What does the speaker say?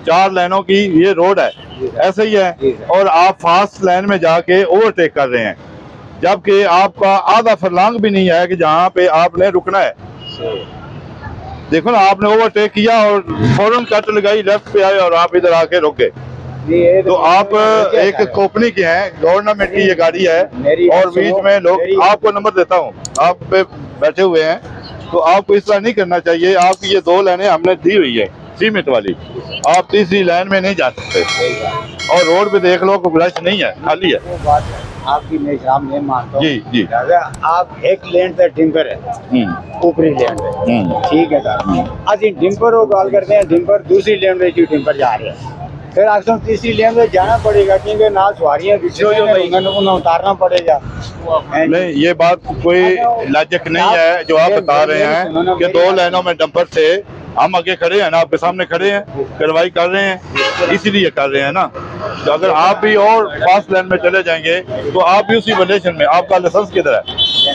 4 लाइनों की ये रोड है, ऐसे ही है, और आप फास्ट लाइन में जाके ओवरटेक कर रहे हैं, जबकि आपका आधा फरलांग भी नहीं है कि जहाँ पे आपने रुकना है। देखो ना, आपने ओवरटेक किया और फौरन कट लगाई, लेफ्ट पे आए और आप इधर आके रुक गए। तो आप एक कंपनी के हैं, गवर्नमेंट की ये गाड़ी है, और बीच में लोग, आपको नंबर देता हूँ, आप पे बैठे हुए हैं, तो आपको इस तरह नहीं करना चाहिए। आपकी ये 2 लाइनें हमने दी हुई है सीमेंट वाली, आप तीसरी लाइन में नहीं जा सकते। और रोड पे देख लो, कोई रश नहीं है, खाली है। वो बात है आपकी, मैं सामने मानता हूँ जी जी। आप एक लेन पे टिम्पर है, ऊपरी लेन पे, ठीक है सर। आज इन टिम्पर को कॉल करते हैं, टिम्पर दूसरी लेन पे टिम्पर जा रहे हैं, फिर आपको तीसरी लेन में जाना पड़ेगा, क्योंकि ना सवारियाँ उन्हें उतारना पड़ेगा। नहीं, ये बात कोई लॉजिक नहीं है जो आप बता रहे हैं कि 2 लाइनों में डंपर थे। हम आगे खड़े हैं ना, आपके सामने खड़े हैं, कार्रवाई कर रहे हैं, इसीलिए कर रहे हैं ना। तो अगर आप भी और फास्ट लाइन में चले जाएंगे तो आप भी उसी वलेशन में, आपका लाइसेंस किधर है?